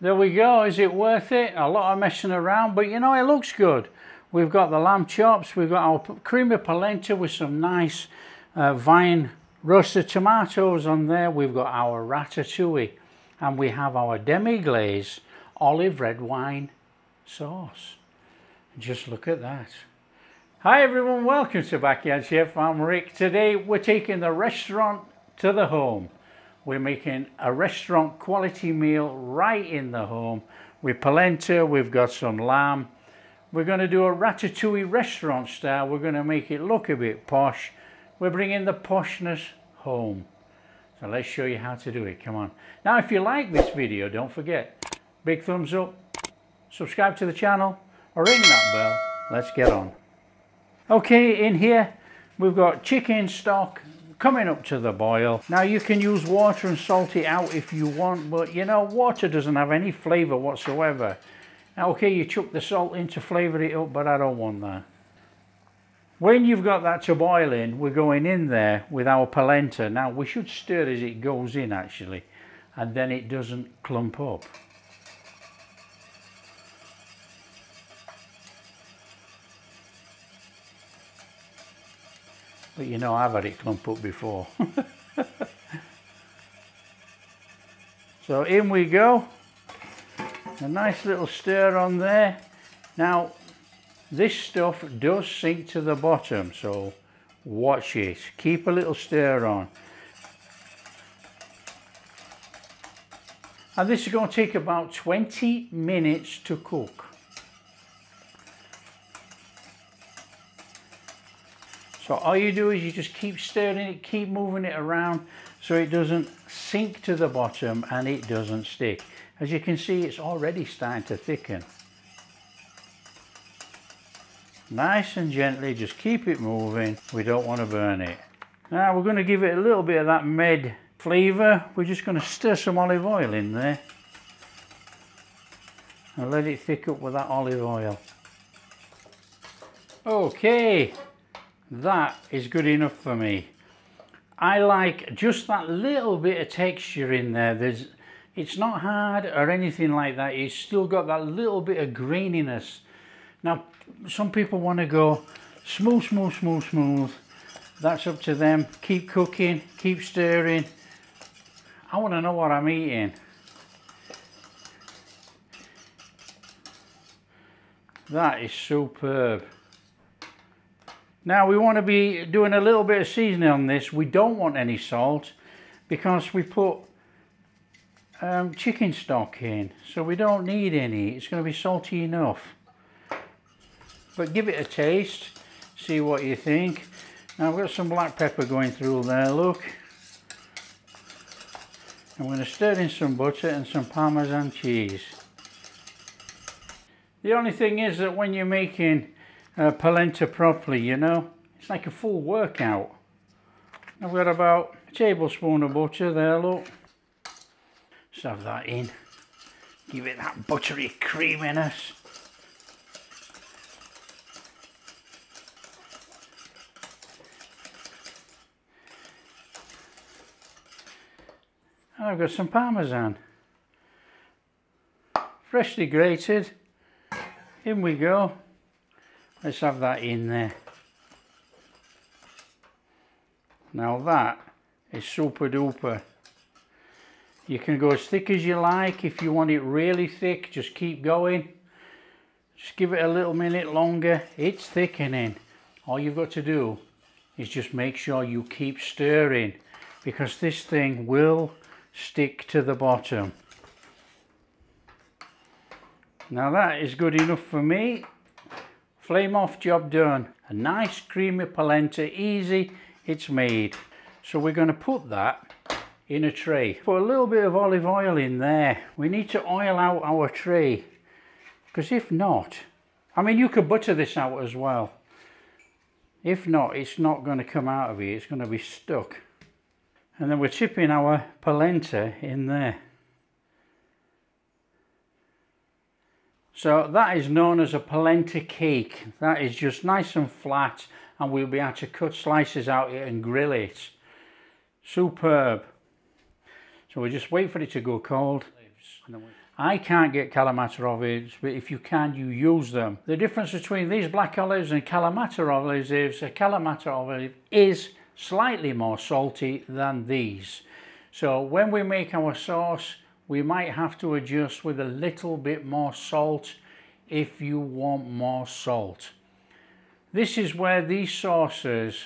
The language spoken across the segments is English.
There we go. Is it worth it? A lot of messing around, but you know, it looks good. We've got the lamb chops, we've got our creamy polenta with some nice vine roasted tomatoes on there. We've got our ratatouille, and we have our Demi Glaze olive red wine sauce. Just look at that. Hi everyone, welcome to Backyard Chef. I'm Rick. Today we're taking the restaurant to the home. We're making a restaurant quality meal right in the home with polenta. We've got some lamb. We're going to do a ratatouille restaurant style. We're going to make it look a bit posh. We're bringing the poshness home. So let's show you how to do it. Come on. Now if you like this video, don't forget, big thumbs up, subscribe to the channel, or ring that bell. Let's get on. Okay, in here we've got chicken stock coming up to the boil. Now you can use water and salt it out if you want, but you know, water doesn't have any flavour whatsoever. Now, okay, you chuck the salt in to flavour it up, but I don't want that. When you've got that to boil in, we're going in there with our polenta. Now we should stir as it goes in actually, and then it doesn't clump up. But you know, I've had it clump up before. So in we go. A nice little stir on there. Now, this stuff does sink to the bottom, so watch it. Keep a little stir on. And this is going to take about 20 minutes to cook. So all you do is you just keep stirring it, keep moving it around so it doesn't sink to the bottom and it doesn't stick. As you can see, it's already starting to thicken. Nice and gently, just keep it moving. We don't want to burn it. Now we're going to give it a little bit of that med flavour. We're just going to stir some olive oil in there and let it thick up with that olive oil. Okay. That is good enough for me. I like just that little bit of texture in there. It's not hard or anything like that. It's still got that little bit of graininess. Now, some people want to go smooth, smooth, smooth, smooth. That's up to them. Keep cooking, keep stirring. I want to know what I'm eating. That is superb. Now we want to be doing a little bit of seasoning on this. We don't want any salt because we put chicken stock in, so we don't need any. It's going to be salty enough. But give it a taste, see what you think. Now I've got some black pepper going through there, look. I'm going to stir in some butter and some Parmesan cheese. The only thing is that when you're making polenta properly, you know, it's like a full workout. I've got about a tablespoon of butter there, look. Just have that in. Give it that buttery creaminess. And I've got some Parmesan. Freshly grated. In we go. Let's have that in there. Now that is super duper. You can go as thick as you like. If you want it really thick, just keep going. Just give it a little minute longer. It's thickening. All you've got to do is just make sure you keep stirring, because this thing will stick to the bottom. Now that is good enough for me. Flame off, job done. A nice creamy polenta, easy, it's made. So we're going to put that in a tray. Put a little bit of olive oil in there. We need to oil out our tray, because if not, I mean, you could butter this out as well. If not, it's not going to come out of it, it's going to be stuck. And then we're tipping our polenta in there. So that is known as a polenta cake. That is just nice and flat, and we'll be able to cut slices out it and grill it. Superb. So we just wait for it to go cold. olives. I can't get Kalamata olives, but if you can, you use them. The difference between these black olives and Kalamata olives is a Kalamata olive is slightly more salty than these. So when we make our sauce, we might have to adjust with a little bit more salt if you want more salt. This is where these sauces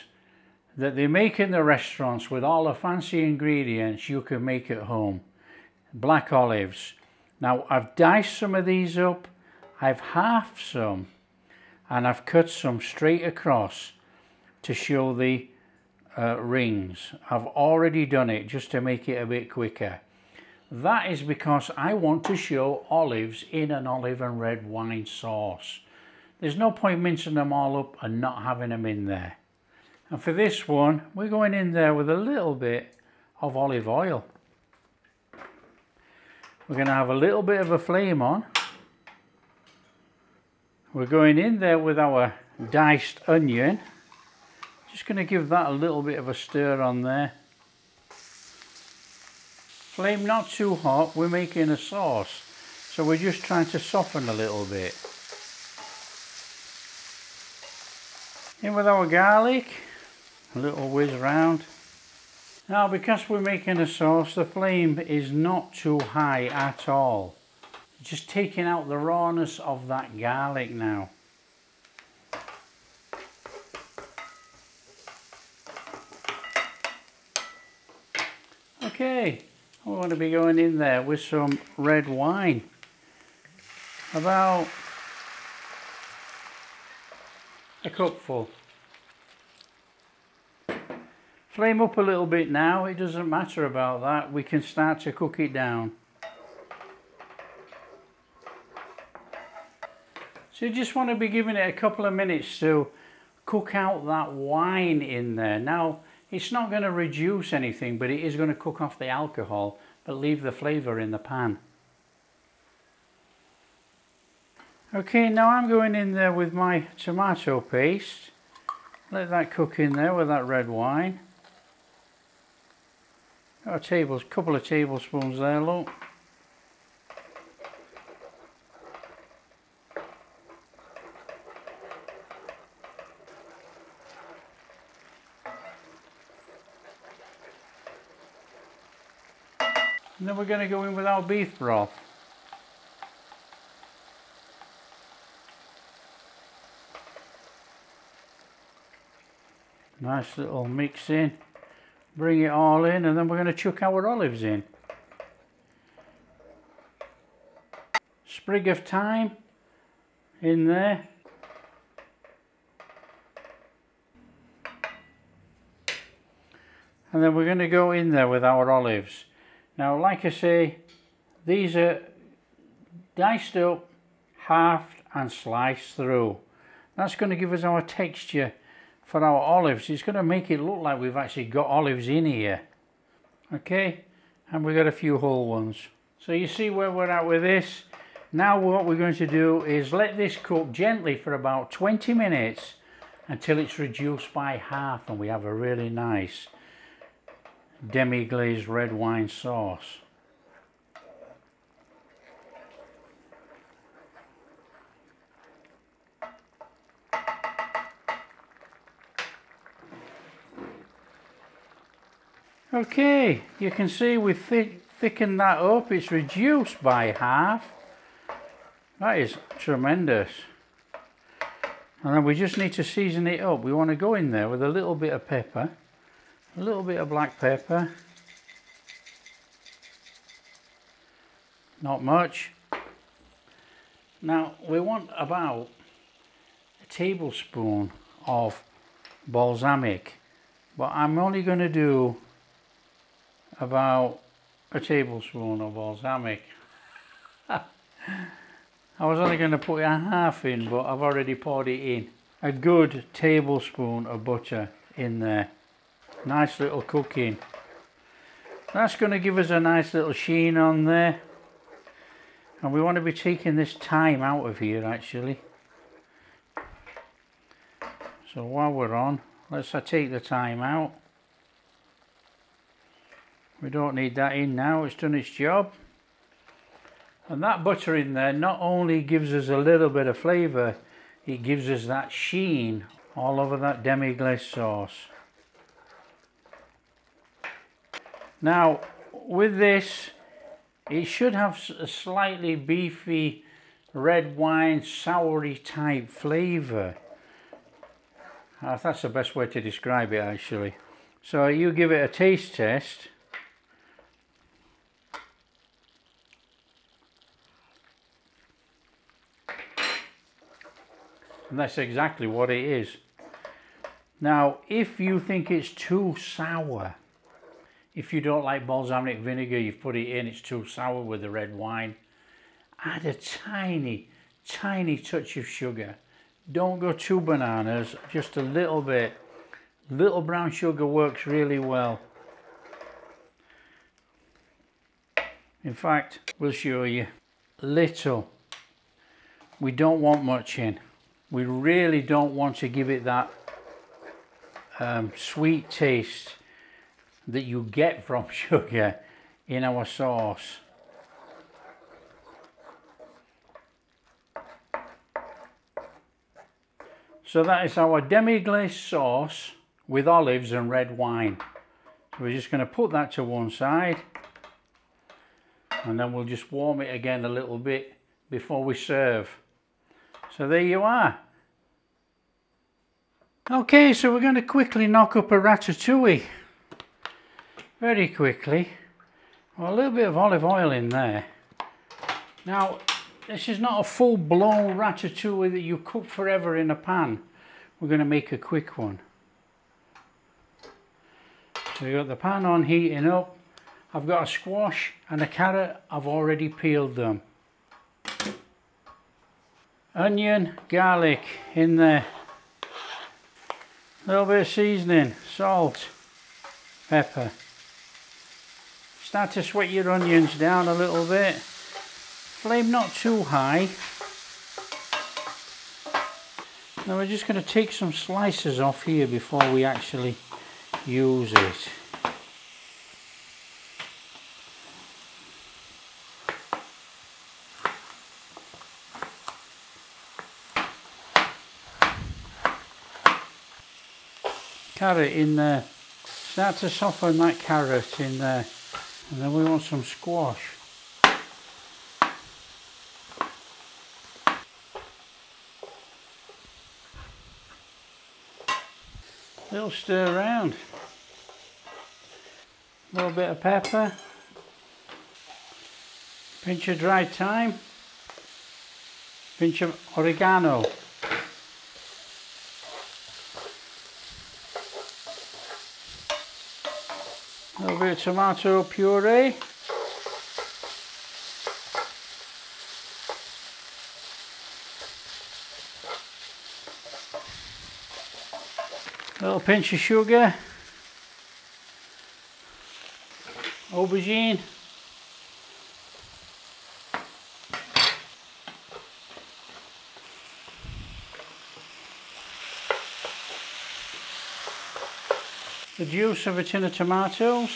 that they make in the restaurants with all the fancy ingredients you can make at home. Black olives. Now I've diced some of these up, I've halved some, and I've cut some straight across to show the rings. I've already done it just to make it a bit quicker. That is because I want to show olives in an olive and red wine sauce. There's no point mincing them all up and not having them in there. And for this one, we're going in there with a little bit of olive oil. We're going to have a little bit of a flame on. We're going in there with our diced onion. Just going to give that a little bit of a stir on there. Flame not too hot, we're making a sauce, so we're just trying to soften a little bit. In with our garlic, a little whiz round. Now because we're making a sauce, the flame is not too high at all. Just taking out the rawness of that garlic now. Okay. We want to be going in there with some red wine, about a cupful. Flame up a little bit now, it doesn't matter about that, we can start to cook it down. So you just want to be giving it a couple of minutes to cook out that wine in there. Now, it's not going to reduce anything, but it is going to cook off the alcohol, but leave the flavour in the pan. Okay, now I'm going in there with my tomato paste. Let that cook in there with that red wine. Got a couple of tablespoons there, look. And then we're going to go in with our beef broth. Nice little mix in. Bring it all in, and then we're going to chuck our olives in. Sprig of thyme in there. And then we're going to go in there with our olives. Now, like I say, these are diced up, halved and sliced through. That's going to give us our texture for our olives. It's going to make it look like we've actually got olives in here. Okay, and we've got a few whole ones. So you see where we're at with this. Now what we're going to do is let this cook gently for about 20 minutes until it's reduced by half and we have a really nice Demi glazed red wine sauce. Okay, you can see we've thickened that up. It's reduced by half. That is tremendous. And then we just need to season it up. We want to go in there with a little bit of pepper. A little bit of black pepper, not much. Now we want about a tablespoon of balsamic, but I'm only going to do about a tablespoon of balsamic. I was only going to put a half in, but I've already poured it in. A good tablespoon of butter in there. Nice little cooking. That's going to give us a nice little sheen on there. And we want to be taking this thyme out of here actually. So while we're on, let's take the thyme out. We don't need that in now, it's done its job. And that butter in there not only gives us a little bit of flavour, it gives us that sheen all over that demi-glace sauce. Now with this, it should have a slightly beefy red wine soury type flavour. That's the best way to describe it actually. So you give it a taste test. And that's exactly what it is. Now, if you think it's too sour, if you don't like balsamic vinegar, you've put it in, it's too sour with the red wine, add a tiny, tiny touch of sugar. Don't go too bananas, just a little bit. Little brown sugar works really well. In fact, we'll show you. Little. We don't want much in. We really don't want to give it that sweet taste that you get from sugar in our sauce. So that is our demi-glace sauce with olives and red wine. So we're just going to put that to one side, and then we'll just warm it again a little bit before we serve. So there you are. Okay, so we're going to quickly knock up a ratatouille. Very quickly. Well, a little bit of olive oil in there. Now, this is not a full-blown ratatouille that you cook forever in a pan. We're going to make a quick one. So you've got the pan on heating up. I've got a squash and a carrot. I've already peeled them. Onion, garlic in there. A little bit of seasoning, salt, pepper. Start to sweat your onions down a little bit. Flame not too high. Now we're just going to take some slices off here before we actually use it. Carrot in there. Start to soften that carrot in there. And then we want some squash. Little stir around. A little bit of pepper. Pinch of dried thyme. Pinch of oregano. A little bit of tomato puree. A little pinch of sugar. Aubergine. The juice of a tin of tomatoes.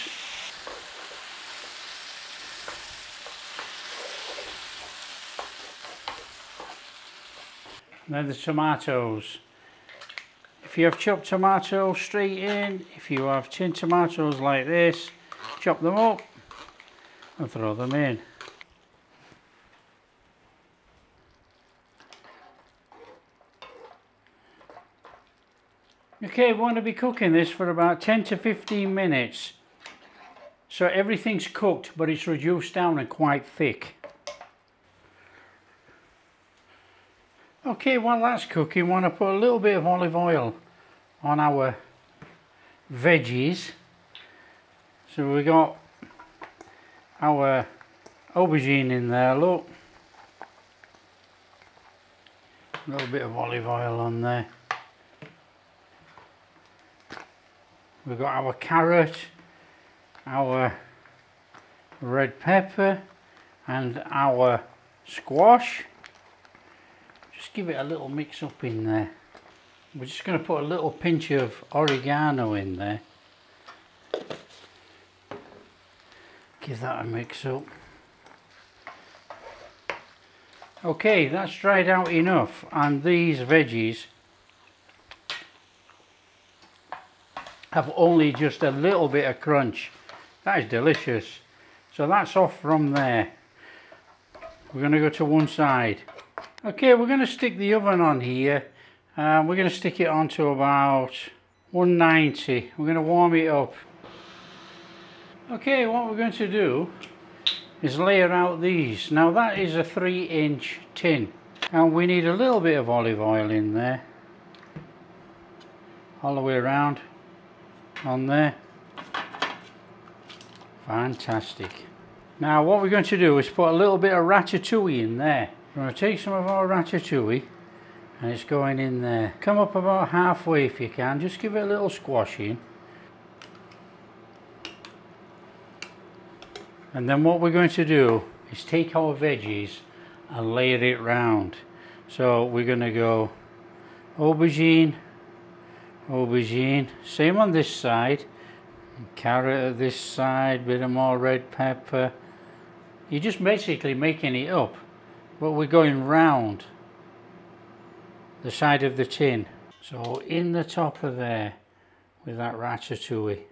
And then the tomatoes. If you have chopped tomatoes straight in, if you have tin tomatoes like this, chop them up and throw them in. Okay, we want to be cooking this for about 10 to 15 minutes. So everything's cooked, but it's reduced down and quite thick. Okay, while that's cooking, we want to put a little bit of olive oil on our veggies. So we got our aubergine in there, look. A little bit of olive oil on there. We've got our carrot, our red pepper and our squash. Just give it a little mix up in there. We're just going to put a little pinch of oregano in there. Give that a mix up. Okay, that's dried out enough, and these veggies have only just a little bit of crunch. That is delicious. So that's off from there. We're going to go to one side. Okay, we're going to stick the oven on here. We're going to stick it on to about 190. We're going to warm it up. Okay, what we're going to do is layer out these. Now that is a 3-inch tin, and we need a little bit of olive oil in there, all the way around on there. Fantastic. Now what we're going to do is put a little bit of ratatouille in there. We're going to take some of our ratatouille and it's going in there. Come up about halfway if you can, just give it a little squashing. And then what we're going to do is take our veggies and layer it round. So we're going to go aubergine, aubergine, same on this side, carrot at this side, bit of more red pepper. You're just basically making it up, but we're going round the side of the tin. So in the top of there with that ratatouille.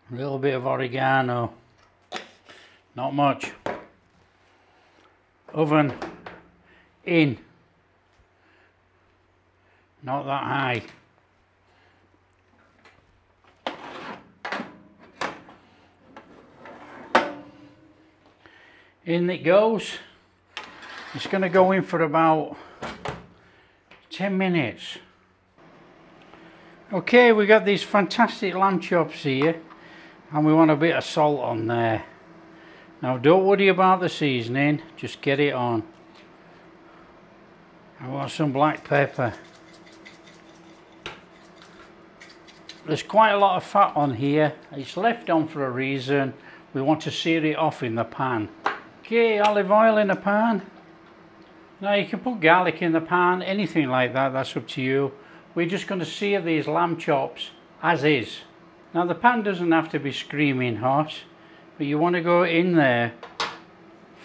A little bit of oregano, not much. Oven in, not that high. In it goes. It's going to go in for about 10 minutes. Okay, we got these fantastic lamb chops here, and we want a bit of salt on there. Now don't worry about the seasoning, just get it on. I want some black pepper. There's quite a lot of fat on here. It's left on for a reason. We want to sear it off in the pan. Okay, olive oil in the pan. Now you can put garlic in the pan, anything like that, that's up to you. We're just going to sear these lamb chops as is. Now the pan doesn't have to be screaming hot, but you want to go in there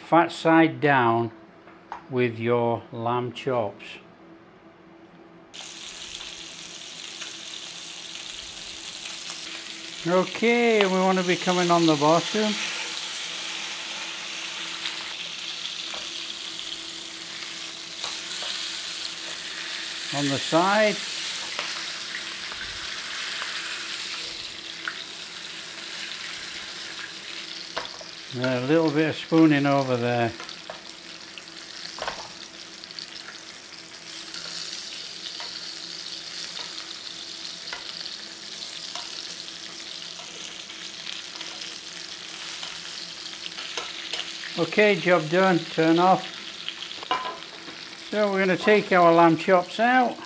fat side down with your lamb chops. Okay, we want to be coming on the bottom. On the side. A little bit of spooning over there. Okay, job done, turn off. So we're going to take our lamb chops out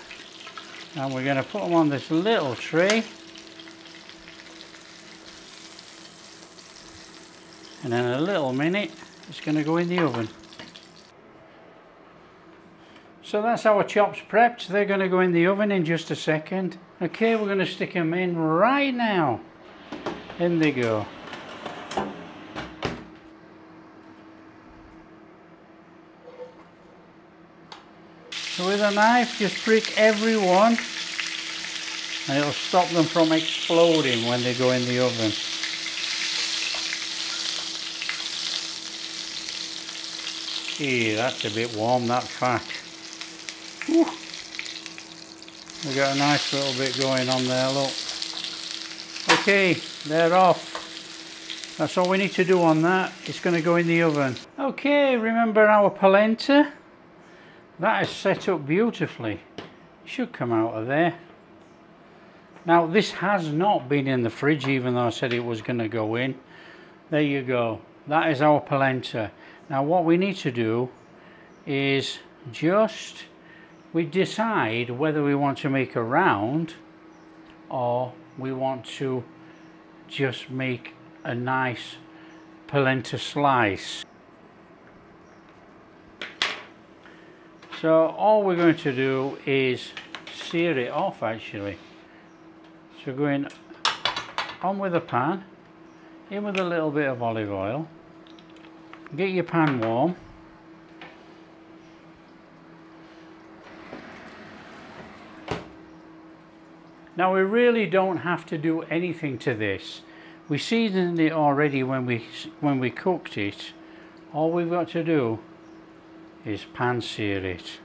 and we're going to put them on this little tray. And in a little minute, it's going to go in the oven. So that's our chops prepped. They're going to go in the oven in just a second. Okay, we're going to stick them in right now. In they go. So with a knife, just prick every one, and it'll stop them from exploding when they go in the oven. Gee, that's a bit warm, that fat. Whew. We got a nice little bit going on there, look. Okay, they're off. That's all we need to do on that. It's going to go in the oven. Okay, remember our polenta? That is set up beautifully. It should come out of there. Now this has not been in the fridge, even though I said it was going to go in. There you go. That is our polenta. Now what we need to do is we decide whether we want to make a round or we want to just make a nice polenta slice. So all we're going to do is sear it off actually. So going on with the pan, in with a little bit of olive oil. Get your pan warm. Now we really don't have to do anything to this. We seasoned it already when we cooked it. All we've got to do is pan sear it.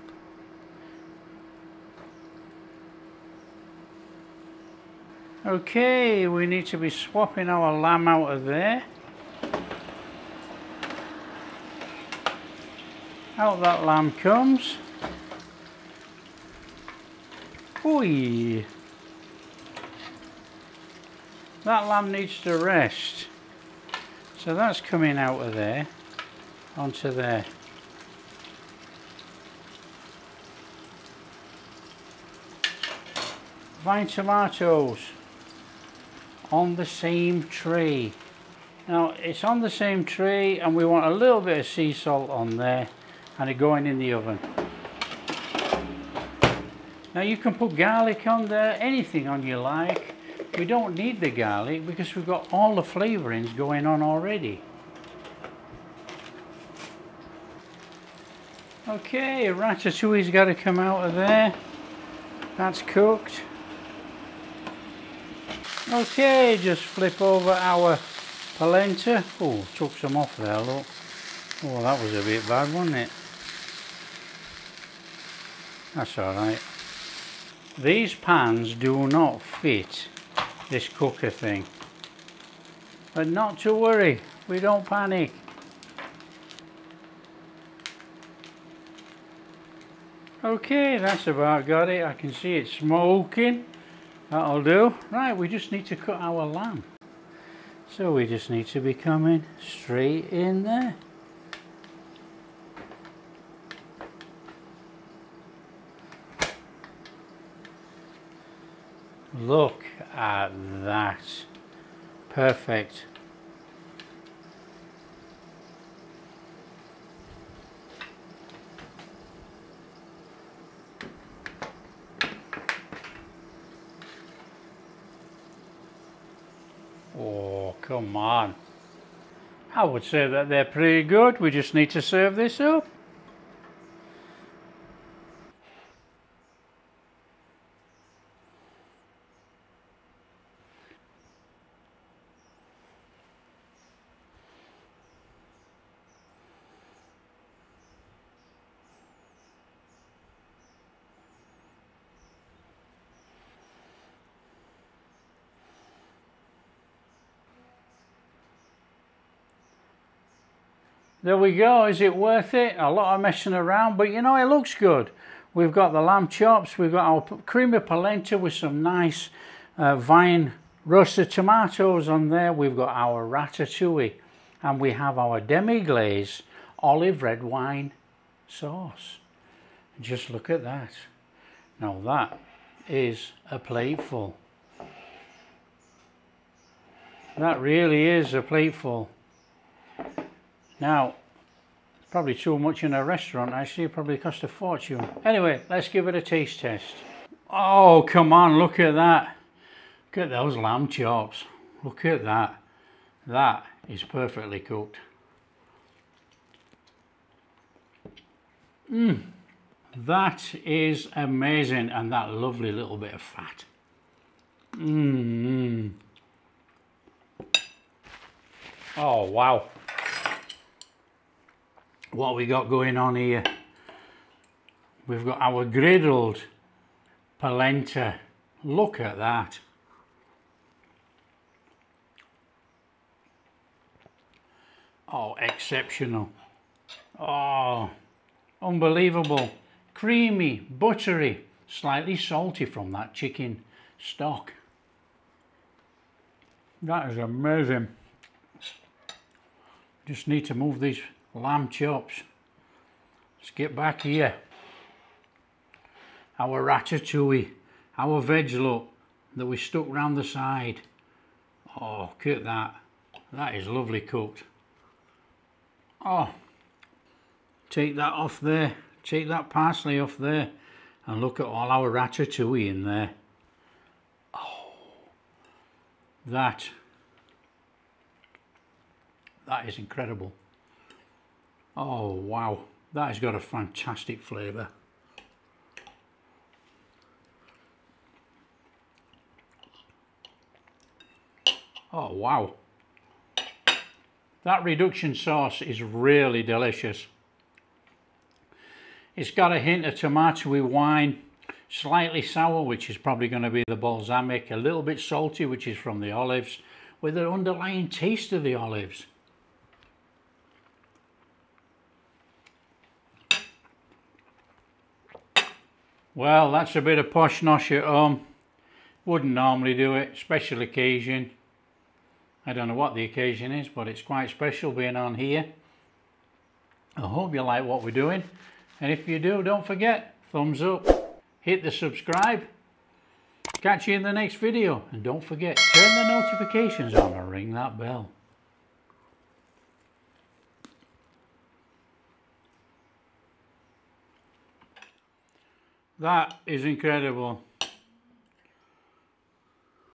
Okay, we need to be swapping our lamb out of there. Out that lamb comes. Ooh. That lamb needs to rest. So that's coming out of there onto there. Vine tomatoes on the same tray. Now it's on the same tray and we want a little bit of sea salt on there and it going in the oven. Now you can put garlic on there, anything on you like. We don't need the garlic because we've got all the flavourings going on already. Okay, ratatouille's got to come out of there. That's cooked. Okay, just flip over our polenta. Oh, took some off there, look. Oh, that was a bit bad, wasn't it? That's alright. These pans do not fit this cooker thing. But not to worry, we don't panic. Okay, that's about got it. I can see it smoking. That'll do. Right, we just need to cut our lamb. So we just need to be coming straight in there. Look at that. Perfect. Oh, come on. I would say that they're pretty good. We just need to serve this up. There we go. Is it worth it? A lot of messing around, but you know, it looks good. We've got the lamb chops, we've got our creamy polenta with some nice vine roasted tomatoes on there. We've got our ratatouille and we have our Demi Glaze olive red wine sauce. Just look at that. Now that is a plateful. That really is a plateful. Now, probably too much in a restaurant, actually. It probably cost a fortune. Anyway, let's give it a taste test. Oh, come on, look at that. Look at those lamb chops. Look at that. That is perfectly cooked. That is amazing. And that lovely little bit of fat. Oh, wow. What we got going on here? We've got our griddled polenta. Look at that. Oh, exceptional. Oh, unbelievable. Creamy, buttery, slightly salty from that chicken stock. That is amazing. Just need to move these lamb chops. Let's get back here. Our ratatouille, our veg look that we stuck round the side. Oh, look at that. That is lovely cooked. Oh, take that off there. Take that parsley off there. And look at all our ratatouille in there. Oh, that That is incredible. Oh wow, that has got a fantastic flavour. Oh wow, that reduction sauce is really delicious. It's got a hint of tomatoey wine, slightly sour, which is probably going to be the balsamic, a little bit salty, which is from the olives, with an underlying taste of the olives. Well, that's a bit of posh nosh at home. Wouldn't normally do it, special occasion. I don't know what the occasion is, but it's quite special being on here. I hope you like what we're doing, and if you do, don't forget, thumbs up, hit the subscribe. Catch you in the next video, and don't forget, turn the notifications on and ring that bell. That is incredible.